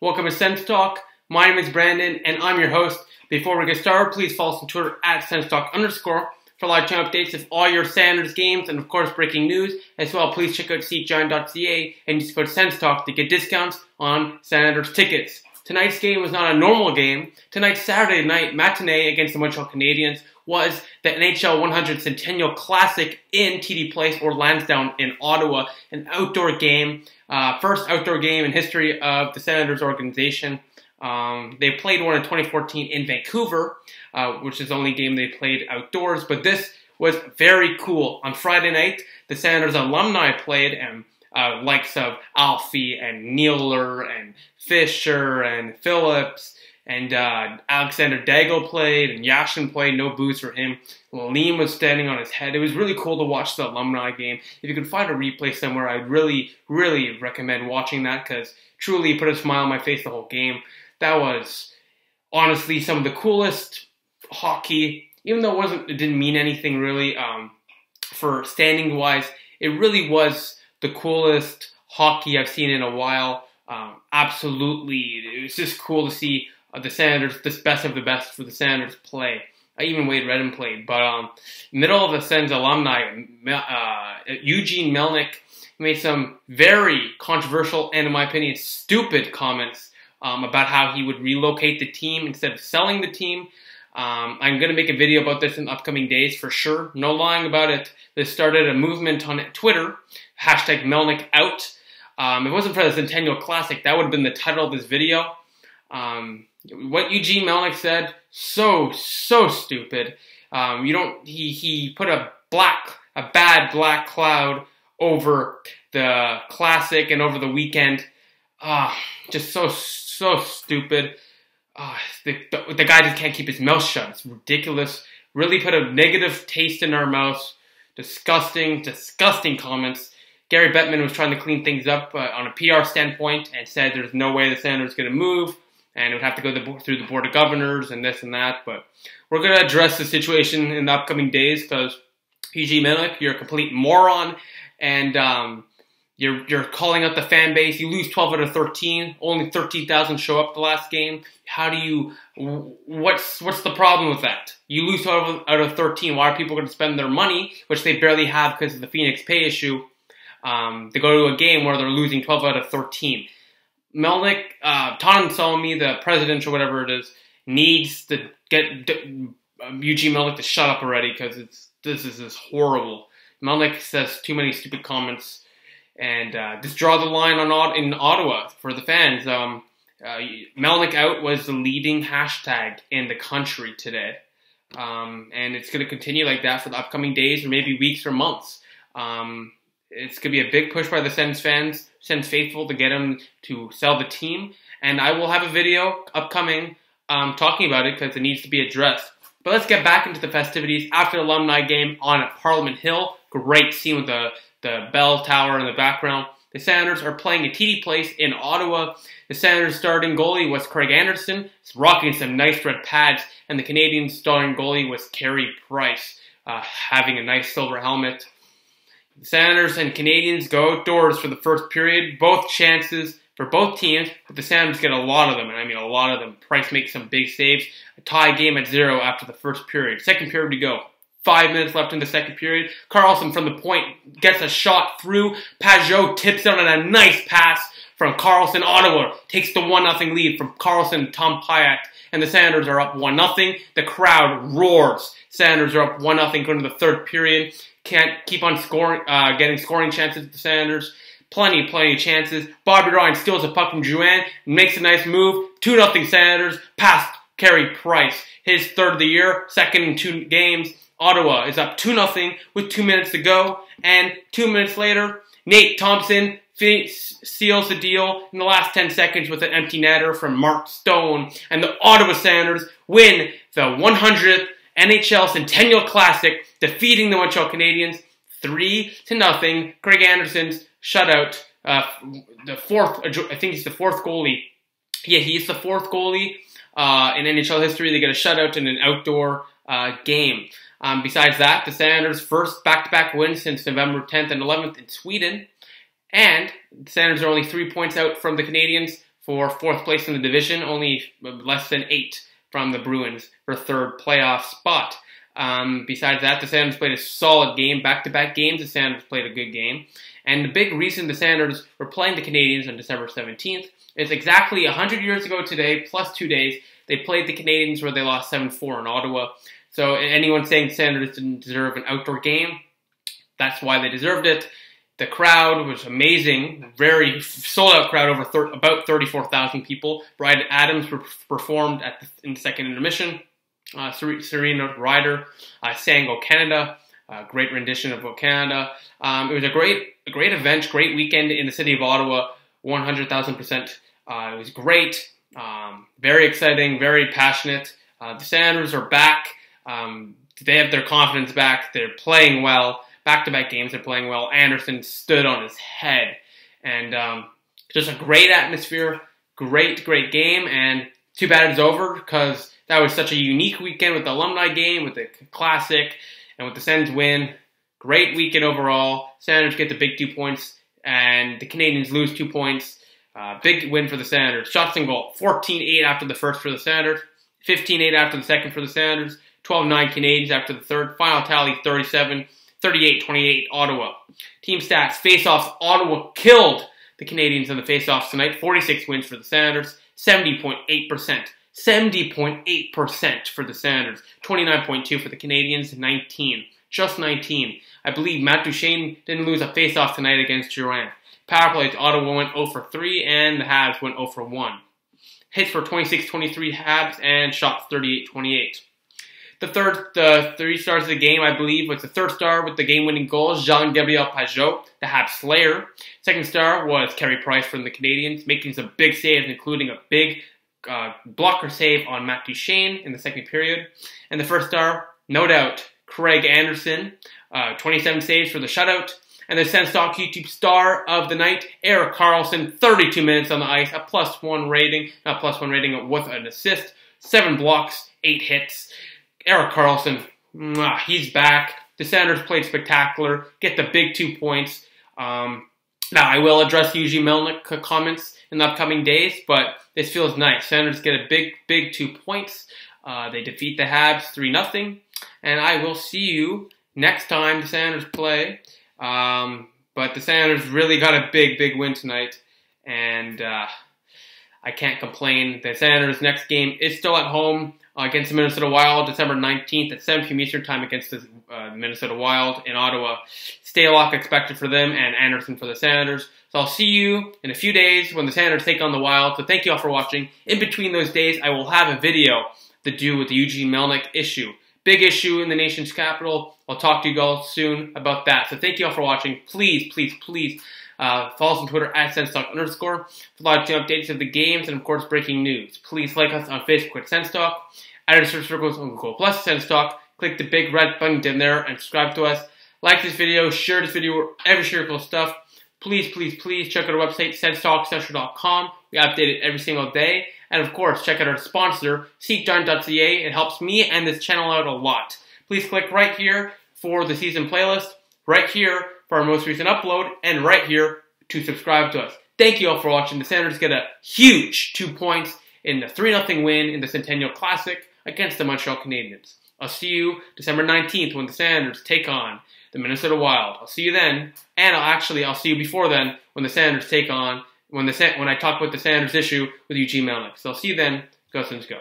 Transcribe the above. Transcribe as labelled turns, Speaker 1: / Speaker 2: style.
Speaker 1: Welcome to SENS Talk. My name is Brandon, and I'm your host. Before we get started, please follow us on Twitter at SENSTalk_ for live channel updates of all your Sanders games and, of course, breaking news. As well, please check out SeatGiant.ca and use code SENSTalk to get discounts on Sanders tickets. Tonight's game was not a normal game. Tonight's Saturday night matinee against the Montreal Canadiens was the NHL 100 Centennial Classic in TD Place or Lansdowne in Ottawa, an outdoor game, first outdoor game in history of the Senators organization. They played one in 2014 in Vancouver, which is the only game they played outdoors, but this was very cool. On Friday night, the Senators alumni played, and likes of Alfie and Nealer and Fisher and Phillips and Alexander Daigle played, and Yashin played, no booze for him. Liam was standing on his head. It was really cool to watch the alumni game. If you could find a replay somewhere, I'd really, really recommend watching that, because truly put a smile on my face the whole game. That was honestly some of the coolest hockey, even though it didn't mean anything really for standing wise. It really was the coolest hockey I've seen in a while. Absolutely, it was just cool to see the Senators, this best of the best for the Senators play. Even Wade Redden played, but middle of the Sens alumni, Eugene Melnyk made some very controversial and, in my opinion, stupid comments about how he would relocate the team instead of selling the team. I'm going to make a video about this in upcoming days for sure. No lying about it. This started a movement on Twitter, hashtag Melnyk out. If it wasn't for the Centennial Classic, that would have been the title of this video. What Eugene Melnyk said, so stupid. He put a bad black cloud over the Classic and over the weekend. Just so stupid. The guy just can't keep his mouth shut. It's ridiculous. Really put a negative taste in our mouths. Disgusting comments. Gary Bettman was trying to clean things up on a PR standpoint and said there's no way the Senators going to move and it would have to go through the Board of Governors and this and that. But we're going to address the situation in the upcoming days, because Eugene Melnyk, you're a complete moron, and you're calling out the fan base. You lose 12 out of 13. Only 13,000 show up the last game. How do you? What's the problem with that? You lose 12 out of 13. Why are people going to spend their money, which they barely have because of the Phoenix pay issue, to go to a game where they're losing 12 out of 13? Melnyk, Tom Salmi, the president or whatever it is, needs to get Eugene Melnyk to shut up already, because this is horrible. Melnyk says too many stupid comments. And just draw the line in Ottawa for the fans. Melnyk out was the leading hashtag in the country today. And it's going to continue like that for the upcoming days or maybe weeks or months. It's going to be a big push by the Sens fans, Sens faithful, to get them to sell the team. And I will have a video upcoming talking about it, because it needs to be addressed. But let's get back into the festivities after the alumni game on Parliament Hill. Great scene with the bell tower in the background. The Senators are playing at TD Place in Ottawa. The Senators starting goalie was Craig Anderson, rocking some nice red pads, and the Canadiens starting goalie was Carey Price, having a nice silver helmet. The Senators and Canadiens go outdoors for the first period. Both chances for both teams, but the Senators get a lot of them, and I mean a lot of them. Price makes some big saves. A tie game at 0 after the first period. Second period to go. 5 minutes left in the second period. Carlson from the point gets a shot through. Pajot tips out on a nice pass from Carlson. Ottawa takes the 1-0 lead from Carlson and Tom Pyatt, and the Senators are up 1-0. The crowd roars. Senators are up 1-0 going to the third period. Can't keep on scoring, getting scoring chances at the Senators. Plenty of chances. Bobby Ryan steals a puck from Drouin, makes a nice move. 2-0 Senators, past Carey Price. His third of the year, second in 2 games. Ottawa is up 2-0 with 2 minutes to go, and 2 minutes later, Nate Thompson seals the deal in the last 10 seconds with an empty netter from Mark Stone, and the Ottawa Senators win the 100th NHL Centennial Classic, defeating the Montreal Canadiens 3-0. Craig Anderson's shutout, the fourth, I think he's the fourth goalie. Yeah, he's the fourth goalie in NHL history. They get a shutout in an outdoor game. Besides that, the Senators' first back-to-back win since November 10th and 11th in Sweden. And the Senators are only 3 points out from the Canadiens for 4th place in the division, only less than 8 from the Bruins for 3rd playoff spot. Besides that, the Senators played a solid game. Back-to-back games, the Senators played a good game. And the big reason the Senators were playing the Canadiens on December 17th is exactly 100 years ago today, plus 2 days, they played the Canadiens where they lost 7-4 in Ottawa. So anyone saying the Senators didn't deserve an outdoor game, that's why they deserved it. The crowd was amazing, very sold-out crowd, about 34,000 people. Bryan Adams performed in the second intermission. Serena Ryder sang "O Canada," great rendition of "O Canada." It was a great event, great weekend in the city of Ottawa, 100,000%. It was great, very exciting, very passionate. The Senators are back. They have their confidence back. They're playing well. Back-to-back games, they're playing well. Anderson stood on his head. And just a great atmosphere, great game. And too bad it's over because that was such a unique weekend with the alumni game, with the Classic, and with the Sens win. Great weekend overall. Senators get the big 2 points, and the Canadiens lose 2 points. Big win for the Senators. Shots and goal, 14-8 after the first for the Senators, 15-8 after the second for the Senators, 12-9 Canadiens after the third. Final tally, 38-28 Ottawa. Team stats, face-offs, Ottawa killed the Canadiens in the face-offs tonight. 46 wins for the Senators, 70.8%. 70.8% for the Senators, 29.2 for the Canadiens, 19. Just 19. I believe Matt Duchene didn't lose a face-off tonight against Durant. Power plays, Ottawa went 0 for 3, and the Habs went 0 for 1. Hits for 26-23 Habs, and shots 38-28. The 3 stars of the game, I believe, was the third star with the game-winning goal, Jean-Gabriel Pageau, the Habs slayer. Second star was Carey Price from the Canadiens, making some big saves, including a big blocker save on Matt Duchene in the second period. And the first star, no doubt, Craig Anderson, 27 saves for the shutout. And the Sens Stock YouTube star of the night, Erik Karlsson, 32 minutes on the ice, a +1 rating, not +1 rating with an assist, 7 blocks, 8 hits. Erik Karlsson, he's back. The Senators played spectacular, get the big 2 points. Now, I will address Eugene Melnyk comments in the upcoming days, but this feels nice. Senators get a big 2 points. They defeat the Habs 3-0. And I will see you next time the Senators play. But the Senators really got a big win tonight. And I can't complain. The Senators' next game is still at home against the Minnesota Wild, December 19th at 7 p.m. Eastern Time against the Minnesota Wild in Ottawa. Staylock expected for them and Anderson for the Senators. So I'll see you in a few days when the Senators take on the Wild. So thank you all for watching. In between those days, I will have a video to do with the Eugene Melnyk issue. Big issue in the nation's capital. I'll talk to you all soon about that. So thank you all for watching. Please follow us on Twitter at @SensTalk_ for live updates of the games and, of course, breaking news. Please like us on Facebook at SensTalk. Add our search circles on Google Plus SensTalk. Click the big red button down there and subscribe to us. Like this video, share this video, every circle stuff. Please check out our website, senstalkcentral.com. We update it every single day. And of course, check out our sponsor, SeatDarn.ca. It helps me and this channel out a lot. Please click right here for the season playlist, right here for our most recent upload, and right here to subscribe to us. Thank you all for watching. The Senators get a huge 2 points in the 3-0 win in the Centennial Classic against the Montreal Canadiens. I'll see you December 19th when the Senators take on the Minnesota Wild. I'll see you then, and I'll see you before then when the Senators take on, when I talk about the Senators issue with Eugene Melnyk. So I'll see you then. Go Sens, go.